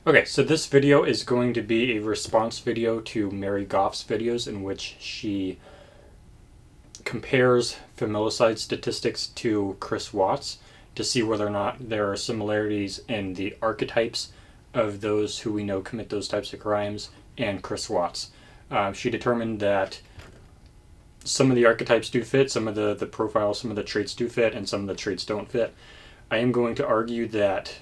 Okay, so this video is going to be a response video to Mary Goff's videos in which she compares familicide statistics to Chris Watts to see whether or not there are similarities in the archetypes of those who we know commit those types of crimes and Chris Watts. She determined that some of the archetypes do fit, some of the profiles, some of the traits do fit, and some of the traits don't fit. I am going to argue that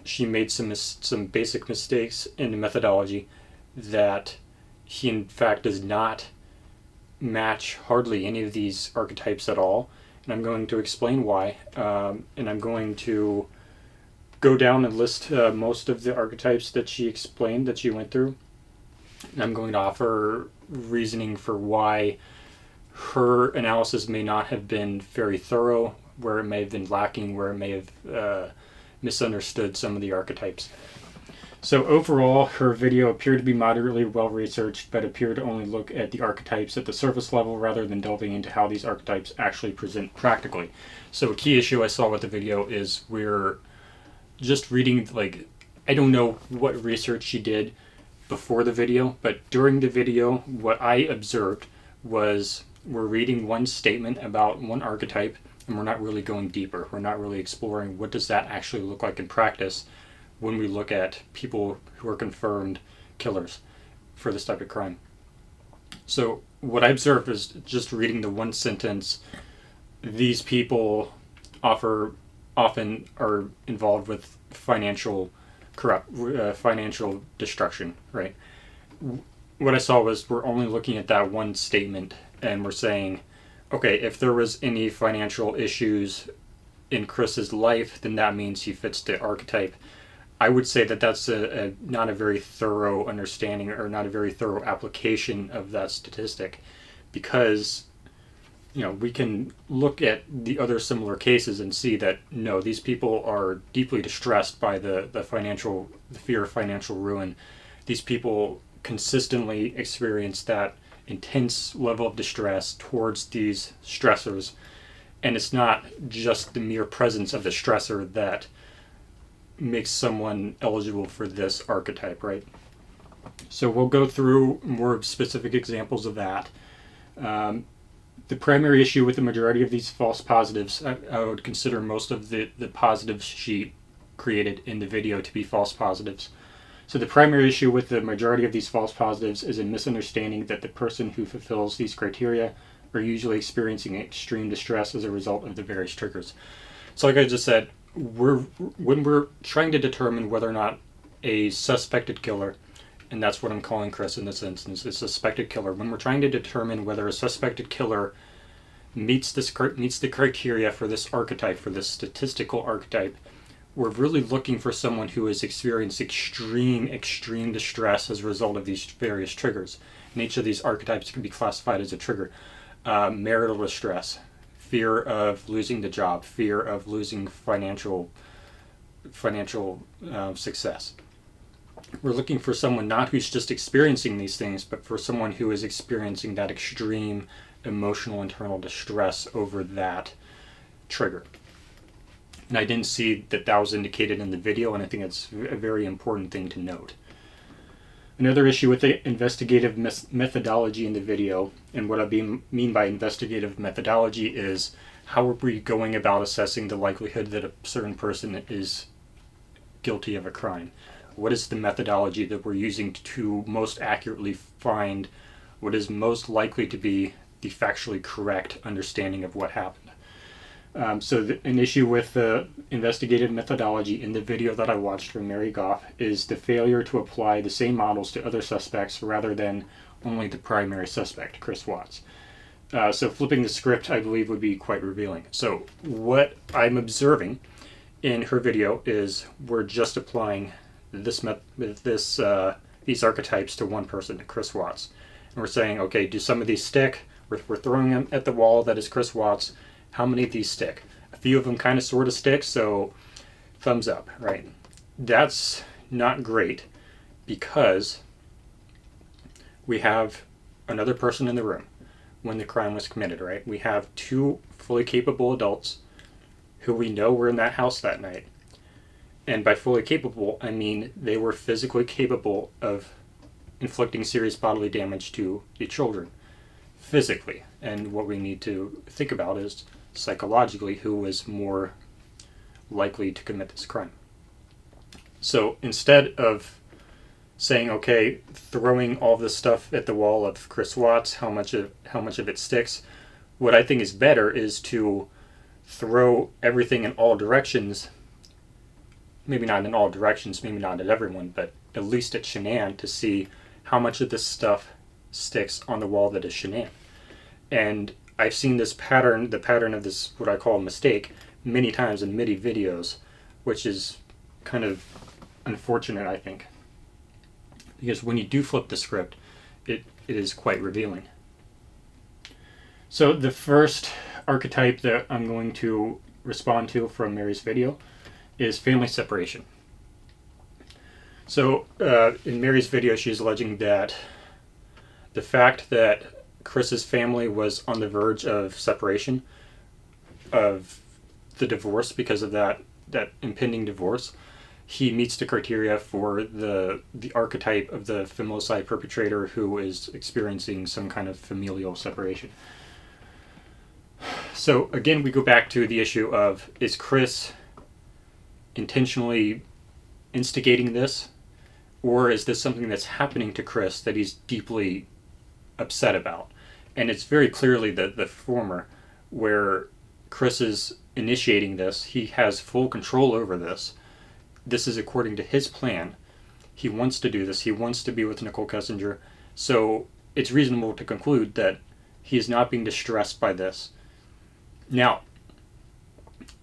she made some basic mistakes in the methodology, that he in fact does not match hardly any of these archetypes at all, and I'm going to explain why, and I'm going to go down and list most of the archetypes that she explained, that she went through, and I'm going to offer reasoning for why her analysis may not have been very thorough, where it may have been lacking, where it may have misunderstood some of the archetypes. So overall, her video appeared to be moderately well researched, but appeared to only look at the archetypes at the surface level rather than delving into how these archetypes actually present practically. So a key issue I saw with the video is we're just reading, like, I don't know what research she did before the video, but during the video, what I observed was we're reading one statement about one archetype, and we're not really going deeper. We're not really exploring what does that actually look like in practice when we look at people who are confirmed killers for this type of crime. So what I observed is just reading the one sentence, these people often are involved with financial destruction, right? What I saw was we're only looking at that one statement and we're saying, okay, if there was any financial issues in Chris's life, then that means he fits the archetype. I would say that that's not a very thorough understanding or not a very thorough application of that statistic, because we can look at the other similar cases and see that no, these people are deeply distressed by the fear of financial ruin. These people consistently experience that intense level of distress towards these stressors, and it's not just the mere presence of the stressor that makes someone eligible for this archetype, right? So we'll go through more specific examples of that. The primary issue with the majority of these false positives, I would consider most of the positives she created in the video to be false positives. So the primary issue with the majority of these false positives is a misunderstanding that the person who fulfills these criteria are usually experiencing extreme distress as a result of the various triggers. So like I just said, when we're trying to determine whether or not a suspected killer, and that's what I'm calling Chris in this instance, a suspected killer, when we're trying to determine whether a suspected killer meets the criteria for this archetype, for this statistical archetype, we're really looking for someone who has experienced extreme distress as a result of these various triggers. And each of these archetypes can be classified as a trigger. Marital distress, fear of losing the job, fear of losing financial success. We're looking for someone not who's just experiencing these things, but for someone who is experiencing that extreme emotional internal distress over that trigger. And I didn't see that was indicated in the video, and I think it's a very important thing to note. Another issue with the investigative methodology in the video, and what I mean by investigative methodology is how are we going about assessing the likelihood that a certain person is guilty of a crime? What is the methodology that we're using to most accurately find what is most likely to be the factually correct understanding of what happened? An issue with the investigative methodology in the video that I watched from Mary Goff is the failure to apply the same models to other suspects rather than only the primary suspect, Chris Watts. So flipping the script, I believe, would be quite revealing. So what I'm observing in her video is we're just applying these archetypes to one person, to Chris Watts. And we're saying, okay, do some of these stick? We're throwing them at the wall that is Chris Watts. How many of these stick? A few of them kind of sort of stick, so thumbs up, right? That's not great because we have another person in the room when the crime was committed, right? We have two fully capable adults who we know were in that house that night. And by fully capable, I mean they were physically capable of inflicting serious bodily damage to the children, physically. And what we need to think about is psychologically who was more likely to commit this crime. So instead of saying, okay, throwing all this stuff at the wall of Chris Watts, how much of it sticks, what I think is better is to throw everything in all directions. Maybe not in all directions, maybe not at everyone, but at least at Shanann, to see how much of this stuff sticks on the wall that is Shanann. And I've seen this pattern, the pattern of this, what I call a mistake, many times in many videos, which is kind of unfortunate, I think. Because when you do flip the script, it is quite revealing. So the first archetype that I'm going to respond to from Mary's video is family separation. So in Mary's video, she's alleging that the fact that Chris's family was on the verge of separation, of the divorce, because of that impending divorce, he meets the criteria for the archetype of the familicide perpetrator who is experiencing some kind of familial separation. So again, we go back to the issue of, is Chris intentionally instigating this, or is this something that's happening to Chris that he's deeply upset about? And it's very clearly the former, where Chris is initiating this. He has full control over this. This is according to his plan. He wants to do this. He wants to be with Nichol Kessinger. So it's reasonable to conclude that he is not being distressed by this. Now,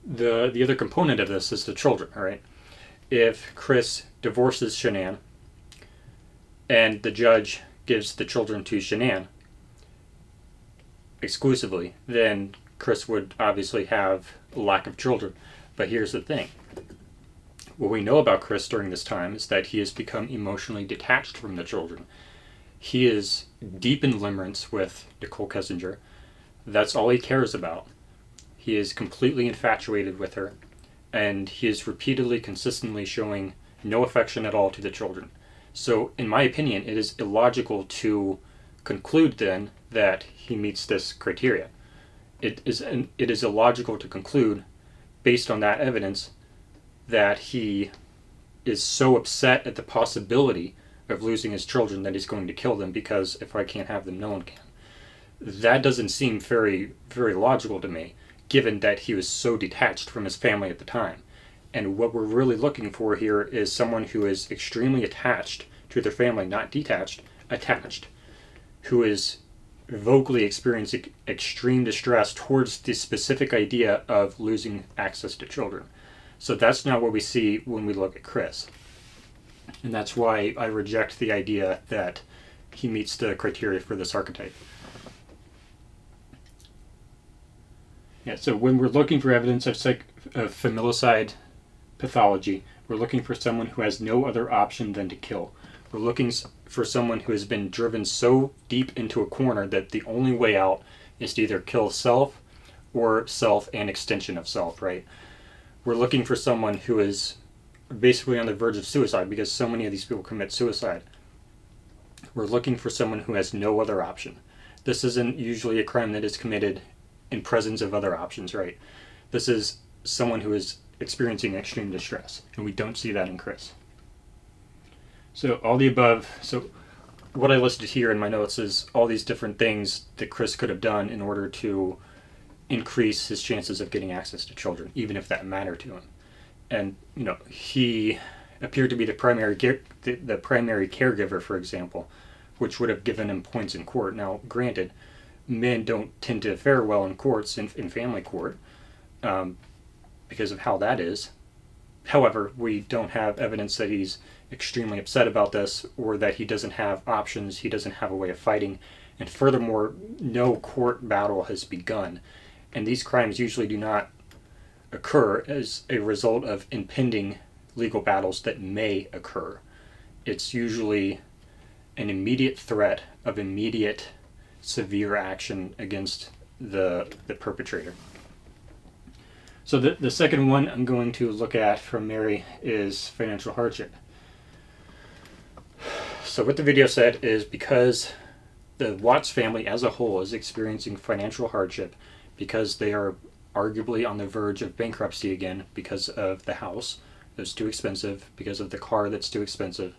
the other component of this is the children, all right? If Chris divorces Shanann and the judge gives the children to Shanann exclusively, then Chris would obviously have a lack of children. But here's the thing. What we know about Chris during this time is that he has become emotionally detached from the children. He is deep in limerence with Nichol Kessinger. That's all he cares about. He is completely infatuated with her, and he is repeatedly, consistently showing no affection at all to the children. So, in my opinion, it is illogical to conclude then that he meets this criteria. It is illogical to conclude, based on that evidence, that he is so upset at the possibility of losing his children that he's going to kill them, because if I can't have them, no one can. That doesn't seem very, very logical to me, given that he was so detached from his family at the time. And what we're really looking for here is someone who is extremely attached to their family, not detached, attached, who is vocally experiencing extreme distress towards the specific idea of losing access to children. So that's not what we see when we look at Chris. And that's why I reject the idea that he meets the criteria for this archetype. Yeah, so when we're looking for evidence of familicide pathology, we're looking for someone who has no other option than to kill. We're looking for someone who has been driven so deep into a corner that the only way out is to either kill self or self and extension of self, right? We're looking for someone who is basically on the verge of suicide, because so many of these people commit suicide. We're looking for someone who has no other option. This isn't usually a crime that is committed in presence of other options, right? This is someone who is experiencing extreme distress, and we don't see that in Chris. So all the above, so what I listed here in my notes is all these different things that Chris could have done in order to increase his chances of getting access to children, even if that mattered to him. And, he appeared to be the primary caregiver, for example, which would have given him points in court. Now, granted, men don't tend to fare well in courts, in family court, because of how that is. However, we don't have evidence that he's extremely upset about this, or that he doesn't have options, he doesn't have a way of fighting, and furthermore, no court battle has begun. And these crimes usually do not occur as a result of impending legal battles that may occur. It's usually an immediate threat of immediate severe action against the perpetrator. So the second one I'm going to look at from Mary is financial hardship. So what the video said is because the Watts family as a whole is experiencing financial hardship because they are arguably on the verge of bankruptcy again because of the house that's too expensive, because of the car that's too expensive,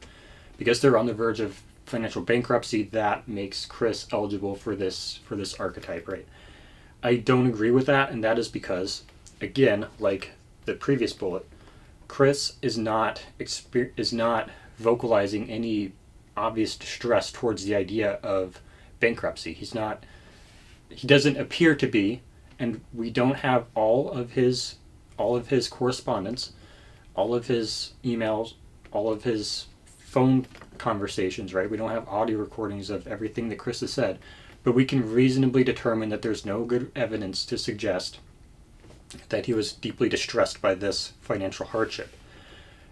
because they're on the verge of financial bankruptcy, that makes Chris eligible for this archetype, right? I don't agree with that, and that is because, again, like the previous bullet, Chris is not vocalizing any obvious distress towards the idea of bankruptcy. He doesn't appear to be, and we don't have all of his correspondence, all of his emails, all of his phone conversations, right? We don't have audio recordings of everything that Chris has said, but we can reasonably determine that there's no good evidence to suggest that he was deeply distressed by this financial hardship.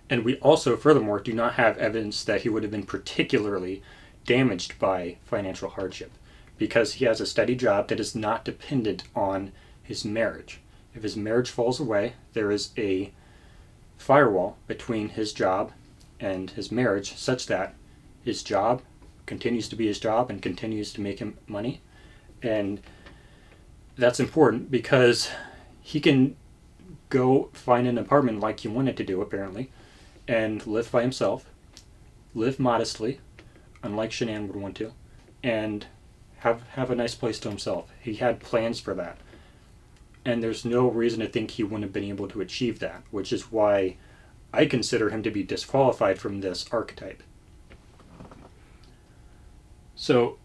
And we also, furthermore, do not have evidence that he would have been particularly damaged by financial hardship because he has a steady job that is not dependent on his marriage. If his marriage falls away, there is a firewall between his job and his marriage such that his job continues to be his job and continues to make him money. And that's important because he can go find an apartment like he wanted to do, apparently, and live by himself, live modestly, unlike Shanann would want to, and have a nice place to himself. He had plans for that. And there's no reason to think he wouldn't have been able to achieve that, which is why I consider him to be disqualified from this archetype. So,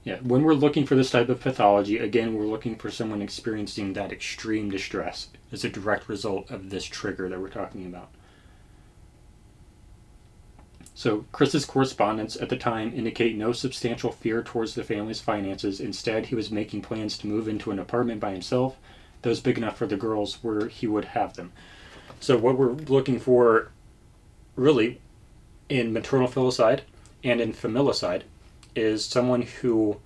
yeah, when we're looking for this type of pathology, again, we're looking for someone experiencing that extreme distress as a direct result of this trigger that we're talking about. So Chris's correspondence at the time indicate no substantial fear towards the family's finances. Instead, he was making plans to move into an apartment by himself that was big enough for the girls where he would have them. So what we're looking for really in maternal filicide and in familicide is someone who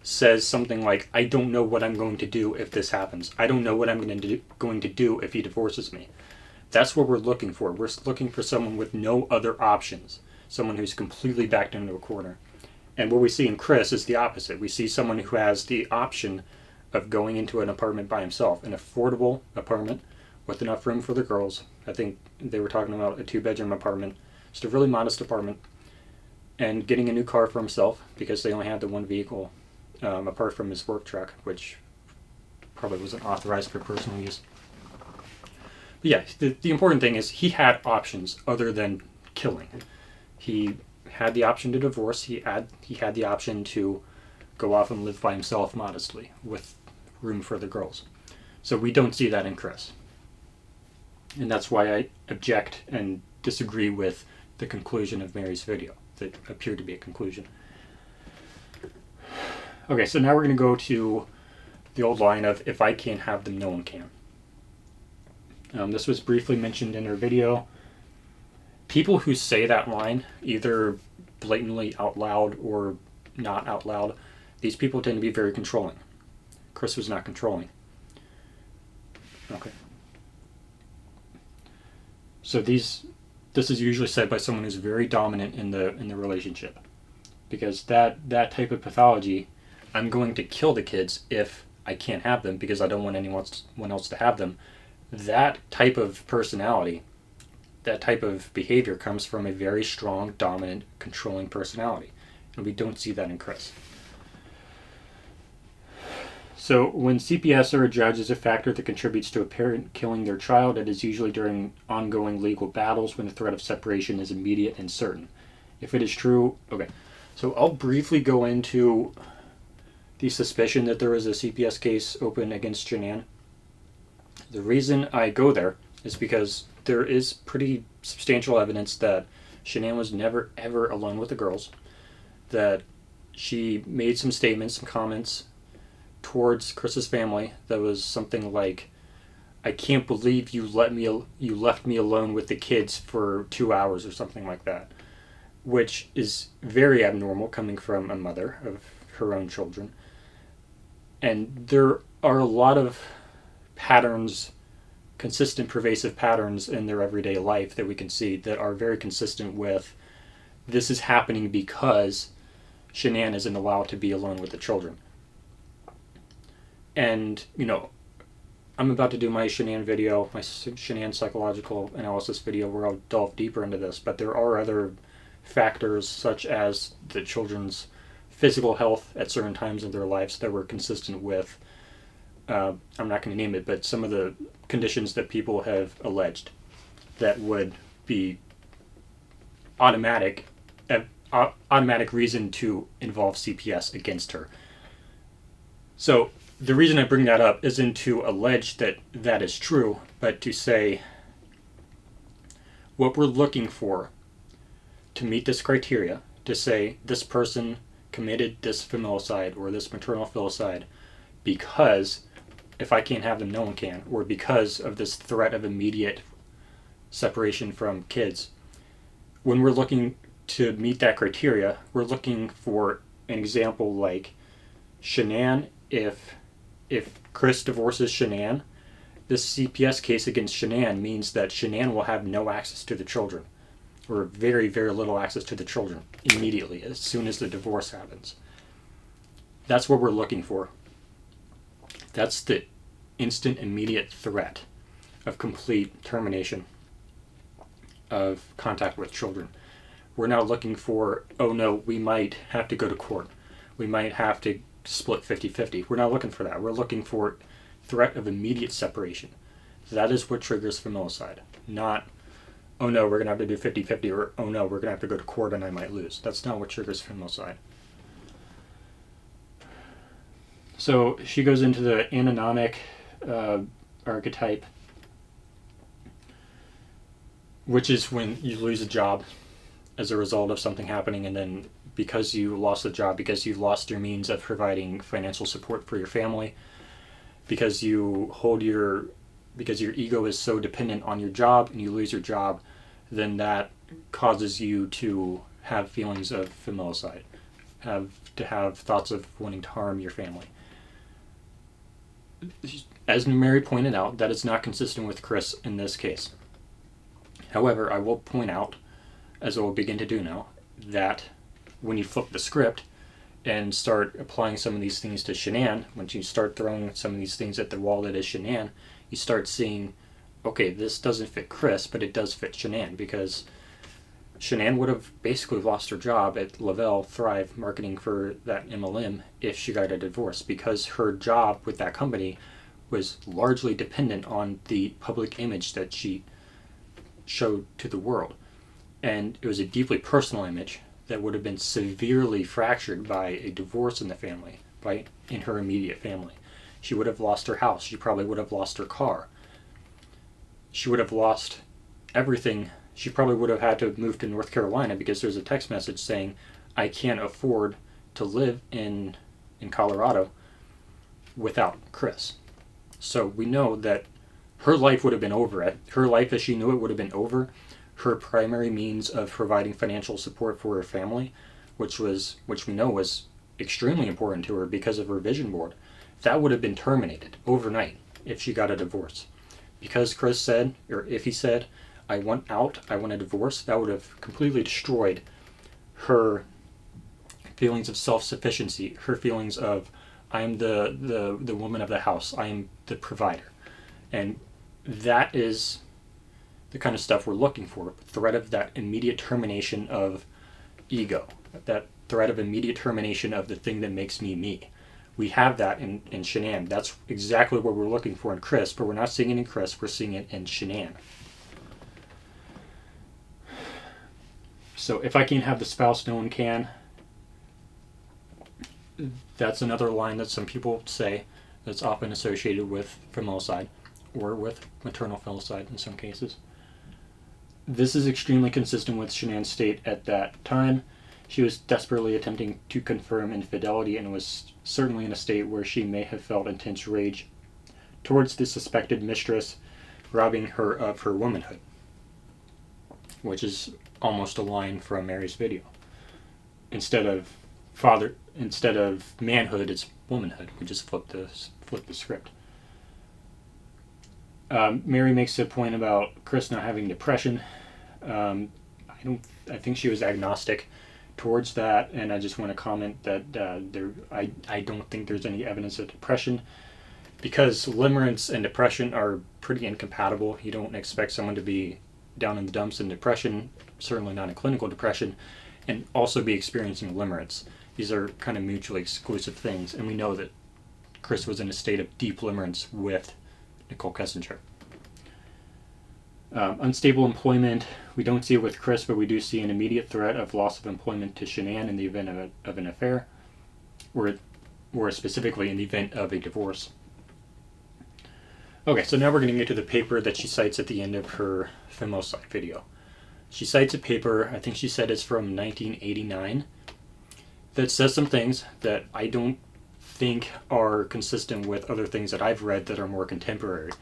says something like, I don't know what I'm going to do if this happens. I don't know what I'm going to do if he divorces me. That's what we're looking for. We're looking for someone with no other options, someone who's completely backed into a corner. And what we see in Chris is the opposite. We see someone who has the option of going into an apartment by himself, an affordable apartment with enough room for the girls. I think they were talking about a 2-bedroom apartment, just a really modest apartment, and getting a new car for himself because they only had the one vehicle apart from his work truck, which probably wasn't authorized for personal use. But yeah, the important thing is he had options other than killing. He had the option to divorce. He had the option to go off and live by himself modestly with room for the girls. So we don't see that in Chris. And that's why I object and disagree with the conclusion of Mary's video that appeared to be a conclusion. Okay, so now we're going to go to the old line of, if I can't have them, no one can. This was briefly mentioned in her video. People who say that line, either blatantly out loud or not out loud, these people tend to be very controlling. Chris was not controlling. Okay. So this is usually said by someone who's very dominant in the relationship, because that type of pathology, I'm going to kill the kids if I can't have them because I don't want anyone else to have them. That type of personality, that type of behavior comes from a very strong, dominant, controlling personality. And we don't see that in Chris. So when CPS or a judge is a factor that contributes to a parent killing their child, it is usually during ongoing legal battles when the threat of separation is immediate and certain. If it is true, okay. So I'll briefly go into the suspicion that there is a CPS case open against Shanann. The reason I go there is because there is pretty substantial evidence that Shanann was never, ever alone with the girls, that she made some statements, some comments towards Chris's family that was something like, I can't believe you left me alone with the kids for 2 hours or something like that, which is very abnormal coming from a mother of her own children. And there are a lot of patterns, consistent, pervasive patterns in their everyday life that we can see that are very consistent with this is happening because Shanann isn't allowed to be alone with the children. And, I'm about to do my Shanann video, my Shanann psychological analysis video, where I'll delve deeper into this, but there are other factors such as the children's physical health at certain times in their lives that were consistent with, I'm not going to name it, but some of the conditions that people have alleged that would be automatic reason to involve CPS against her. So the reason I bring that up isn't to allege that that is true, but to say what we're looking for to meet this criteria, to say this person committed this familicide or this maternal filicide because if I can't have them, no one can, or because of this threat of immediate separation from kids. When we're looking to meet that criteria, we're looking for an example like Shanann. If Chris divorces Shanann, this CPS case against Shanann means that Shanann will have no access to the children, or very, very little access to the children immediately, as soon as the divorce happens. That's what we're looking for. That's the instant, immediate threat of complete termination of contact with children. We're not looking for, oh no, we might have to go to court. We might have to split 50-50. We're not looking for that. We're looking for threat of immediate separation. That is what triggers familicide. Not, oh no, we're going to have to do 50-50, or oh no, we're going to have to go to court and I might lose. That's not what triggers familicide. So she goes into the anonomic archetype, which is when you lose a job as a result of something happening, and then because you lost the job, because you lost your means of providing financial support for your family, because your ego is so dependent on your job and you lose your job, then that causes you to have feelings of familicide, to have thoughts of wanting to harm your family. As Mary pointed out, that is not consistent with Chris in this case. However, I will point out, as I will begin to do now, that when you flip the script and start applying some of these things to Shanann, once you start throwing some of these things at the wall that is Shanann, you start seeing, okay, this doesn't fit Chris, but it does fit Shanann, because Shanann would have basically lost her job at Lavelle Thrive marketing for that MLM if she got a divorce, because her job with that company was largely dependent on the public image that she showed to the world. And it was a deeply personal image that would have been severely fractured by a divorce in the family, in her immediate family. She would have lost her house. She probably would have lost her car. She would have lost everything. She probably would have had to move to North Carolina because there's a text message saying, I can't afford to live in Colorado without Chris. So we know that her life would have been over. Her life as she knew it would have been over. Her primary means of providing financial support for her family, which we know was extremely important to her because of her vision board, that would have been terminated overnight if she got a divorce. Because Chris said, or if he said, I want out, I want a divorce, that would have completely destroyed her feelings of self-sufficiency, her feelings of, I'm the woman of the house, I am the provider. And that is the kind of stuff we're looking for. Threat of that immediate termination of ego. That threat of immediate termination of the thing that makes me me. We have that in Shanann. That's exactly what we're looking for in Chris, but we're not seeing it in Chris, we're seeing it in Shanann. So if I can't have the spouse, no one can. That's another line that some people say that's often associated with familicide, or with maternal filicide in some cases. This is extremely consistent with Shanann's state at that time. She was desperately attempting to confirm infidelity and was certainly in a state where she may have felt intense rage towards the suspected mistress, robbing her of her womanhood, which is almost a line from Mary's video. Instead of manhood, it's womanhood. We just flip flip the script. Mary makes a point about Chris not having depression. I think she was agnostic towards that, and I just want to comment that I don't think there's any evidence of depression, because limerence and depression are pretty incompatible. You don't expect someone to be down in the dumps in depression, certainly not in clinical depression, and also be experiencing limerence. These are kind of mutually exclusive things, and we know that Chris was in a state of deep limerence with Nichol Kessinger. Unstable employment, we don't see it with Chris, but we do see an immediate threat of loss of employment to Shanann in the event of an affair, or specifically in the event of a divorce. Okay, so now we're going to get to the paper that she cites at the end of her FAMILICIDE video. She cites a paper, I think she said it's from 1989, that says some things that I don't think are consistent with other things that I've read that are more contemporary.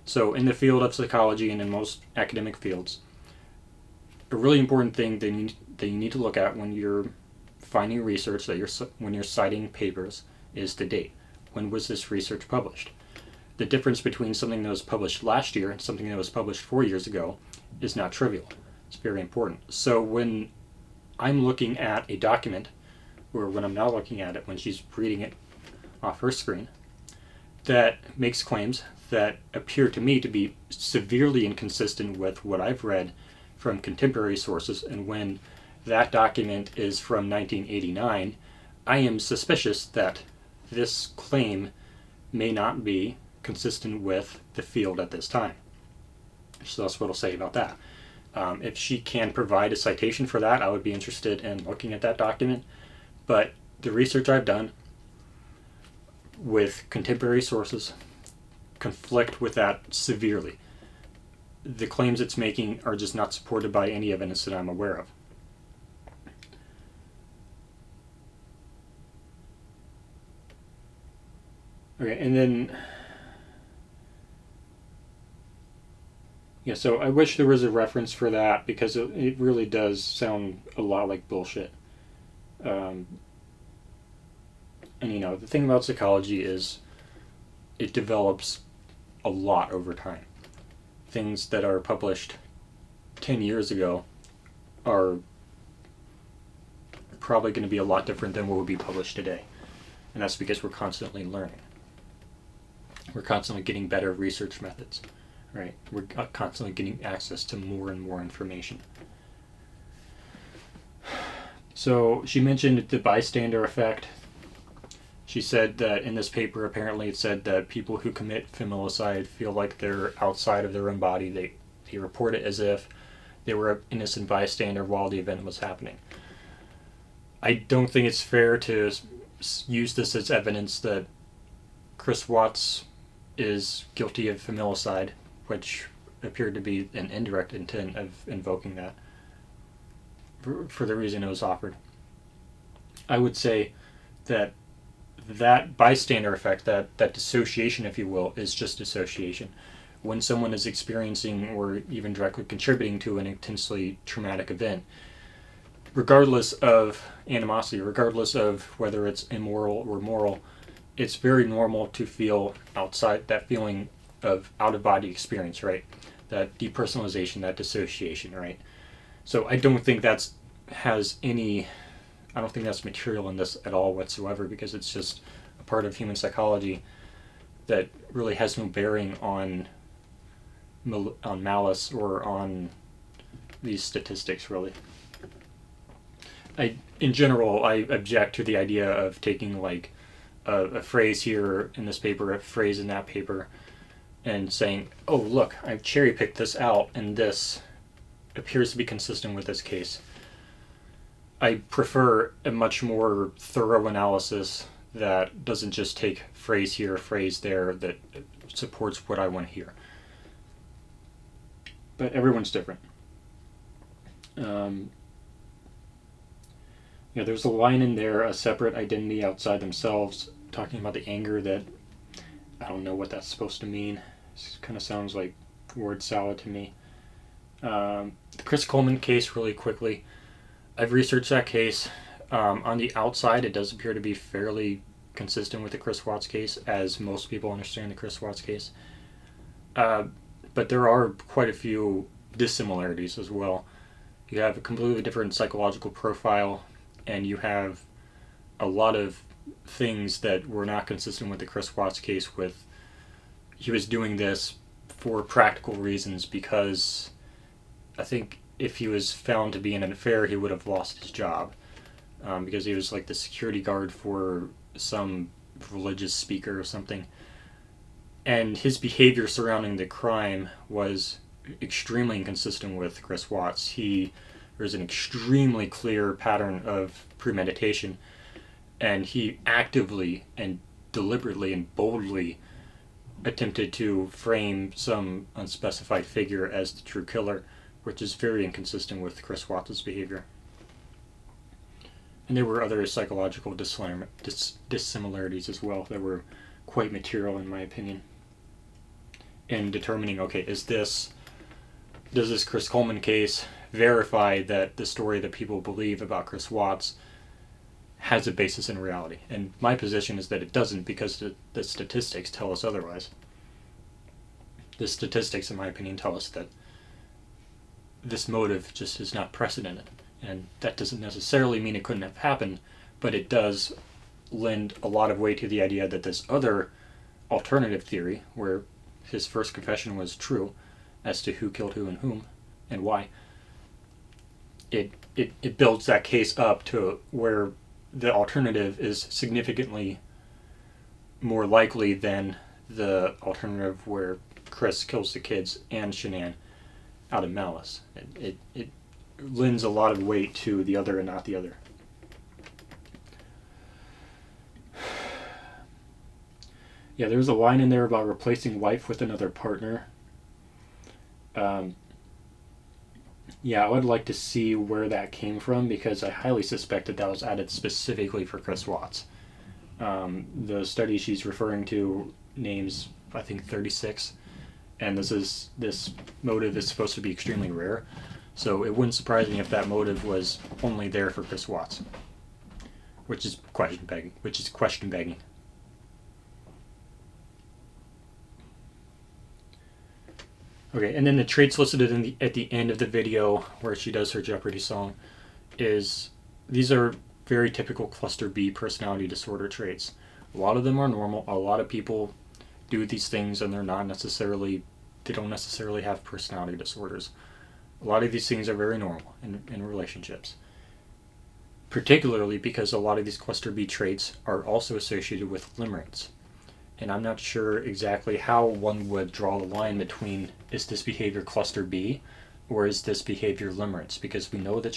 So in the field of psychology and in most academic fields, a really important thing that you need to look at when you're finding research, when you're citing papers, is the date. When was this research published? The difference between something that was published last year and something that was published 4 years ago is not trivial. It's very important. So when I'm looking at a document, or when I'm now looking at it, when she's reading it off her screen, that makes claims that appear to me to be severely inconsistent with what I've read from contemporary sources, and when that document is from 1989, I am suspicious that this claim may not be consistent with the field at this time. So that's what I'll say about that. If she can provide a citation for that, I would be interested in looking at that document. But the research I've done with contemporary sources conflict with that severely. The claims it's making are just not supported by any evidence that I'm aware of. Okay, and then, yeah, so I wish there was a reference for that, because it really does sound a lot like bullshit. And the thing about psychology is it develops a lot over time. Things that are published 10 years ago are probably going to be a lot different than what would be published today. And that's because we're constantly learning. We're constantly getting better research methods, right? We're constantly getting access to more and more information. So she mentioned the bystander effect. She said that in this paper, apparently it said that people who commit familicide feel like they're outside of their own body. They report it as if they were an innocent bystander while the event was happening. I don't think it's fair to use this as evidence that Chris Watts is guilty of familicide, which appeared to be an indirect intent of invoking that for the reason it was offered. I would say that bystander effect, that dissociation, if you will, is just dissociation. When someone is experiencing or even directly contributing to an intensely traumatic event, regardless of animosity, regardless of whether it's immoral or moral, it's very normal to feel outside, that feeling of out-of-body experience, right? That depersonalization, that dissociation, right? So I don't think that's material in this at all whatsoever, because it's just a part of human psychology that really has no bearing on malice or on these statistics, really. In general, I object to the idea of taking like a phrase here in this paper, a phrase in that paper, and saying, oh, look, I've cherry-picked this out, and this appears to be consistent with this case. I prefer a much more thorough analysis that doesn't just take phrase here, phrase there, that supports what I want to hear. But everyone's different. There's a line in there, a separate identity outside themselves, talking about the anger that, I don't know what that's supposed to mean. It kind of sounds like word salad to me. The Chris Coleman case, really quickly. I've researched that case. On the outside, it does appear to be fairly consistent with the Chris Watts case, as most people understand the Chris Watts case. But there are quite a few dissimilarities as well. You have a completely different psychological profile, and you have a lot of things that were not consistent with the Chris Watts case. With he was doing this for practical reasons, because I think if he was found to be in an affair, he would have lost his job, because he was like the security guard for some religious speaker or something. And his behavior surrounding the crime was extremely inconsistent with Chris Watts. There's an extremely clear pattern of premeditation, and he actively and deliberately and boldly attempted to frame some unspecified figure as the true killer, which is very inconsistent with Chris Watts' behavior. And there were other psychological dissimilarities as well that were quite material, in my opinion, in determining, okay, does this Chris Coleman case verify that the story that people believe about Chris Watts has a basis in reality? And my position is that it doesn't, because the statistics tell us otherwise. The statistics, in my opinion, tell us that this motive just is not precedented. And that doesn't necessarily mean it couldn't have happened, but it does lend a lot of weight to the idea that this other alternative theory, where his first confession was true as to who killed who and whom and why, it builds that case up to where the alternative is significantly more likely than the alternative where Chris kills the kids and Shanann out of malice. It lends a lot of weight to the other and not the other. Yeah, there's a line in there about replacing wife with another partner. Yeah, I would like to see where that came from, because I highly suspect that was added specifically for Chris Watts. The study she's referring to names, I think, 36, and this motive is supposed to be extremely rare, so it wouldn't surprise me if that motive was only there for Chris Watts, which is question begging. Okay, and then the traits listed at the end of the video where she does her Jeopardy song these are very typical cluster B personality disorder traits. A lot of them are normal. A lot of people do these things and they don't necessarily have personality disorders. A lot of these things are very normal in relationships, particularly because a lot of these cluster B traits are also associated with limerence. And I'm not sure exactly how one would draw the line between, is this behavior cluster B or is this behavior limerence? Because we know that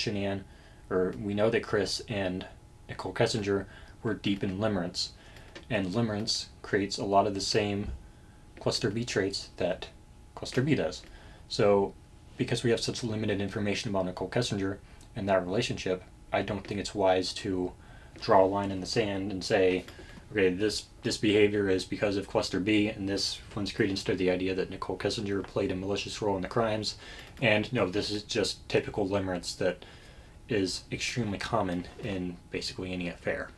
Chris and Nichol Kessinger were deep in limerence, and limerence creates a lot of the same cluster B traits that cluster B does. So because we have such limited information about Nichol Kessinger and that relationship, I don't think it's wise to draw a line in the sand and say, okay, this behavior is because of cluster B, and this lends credence to the idea that Nichol Kessinger played a malicious role in the crimes, and no, this is just typical limerence that is extremely common in basically any affair.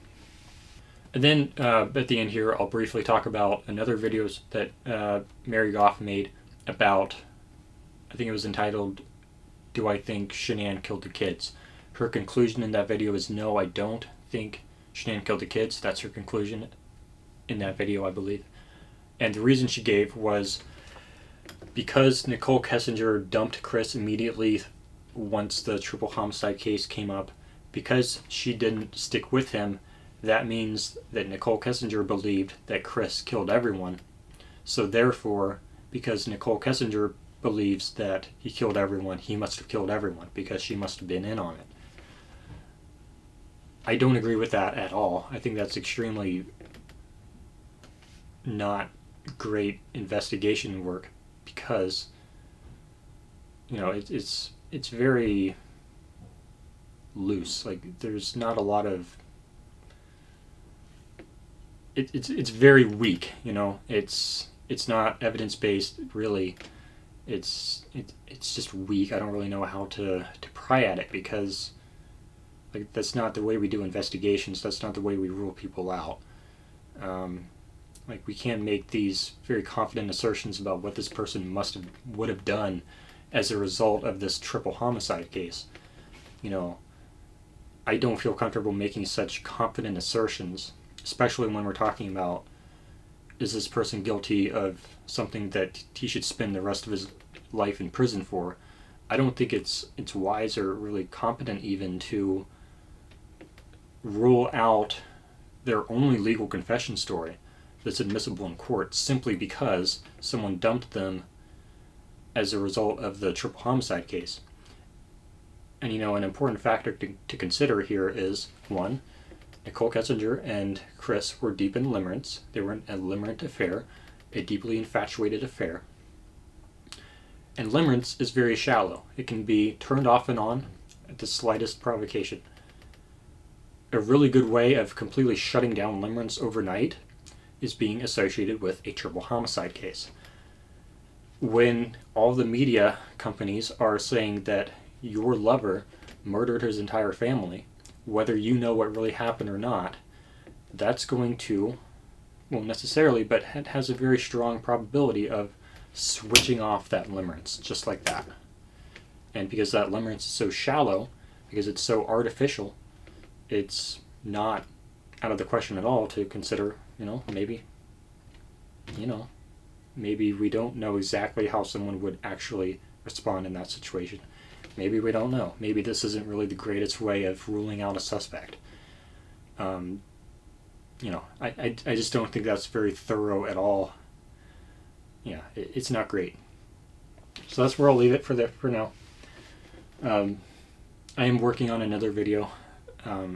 And then at the end here, I'll briefly talk about another video that Mary Goff made about, I think it was entitled, "Do I Think Shanann Killed the Kids?" Her conclusion in that video is, no, I don't think Shanann killed the kids. That's her conclusion in that video, I believe. And the reason she gave was because Nichol Kessinger dumped Chris immediately once the triple homicide case came up, because she didn't stick with him, that means that Nichol Kessinger believed that Chris killed everyone. So therefore, because Nichol Kessinger believes that he killed everyone, he must have killed everyone, because she must have been in on it. I don't agree with that at all. I think that's extremely not great investigation work, because it's very loose. Like, there's not a lot of it's very weak. It's not evidence based really. It's just weak. I don't really know how to pry at it, because that's not the way we do investigations. That's not the way we rule people out. Like, we can't make these very confident assertions about what this person would have done as a result of this triple homicide case. You know, I don't feel comfortable making such confident assertions, especially when we're talking about, is this person guilty of something that he should spend the rest of his life in prison for? I don't think it's wise or really competent even to rule out their only legal confession story that's admissible in court simply because someone dumped them as a result of the triple homicide case. And, you know, an important factor to consider here is, one, Nichol Kessinger and Chris were deep in limerence. They were in a limerent affair, a deeply infatuated affair. And limerence is very shallow. It can be turned off and on at the slightest provocation. A really good way of completely shutting down limerence overnight is being associated with a triple homicide case. When all the media companies are saying that your lover murdered his entire family, whether you know what really happened or not, that's going to, well, necessarily, but it has a very strong probability of switching off that limerence, just like that. And because that limerence is so shallow, because it's so artificial, it's not out of the question at all to consider, maybe we don't know exactly how someone would actually respond in that situation. Maybe we don't know. Maybe this isn't really the greatest way of ruling out a suspect. I just don't think that's very thorough at all. Yeah, it's not great. So that's where I'll leave it for now. I am working on another video, a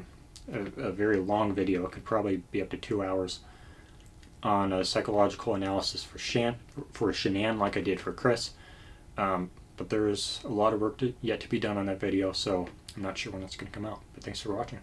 very long video. It could probably be up to 2 hours, on a psychological analysis for Shanann, like I did for Chris. But there is a lot of work yet to be done on that video, so I'm not sure when that's going to come out. But thanks for watching.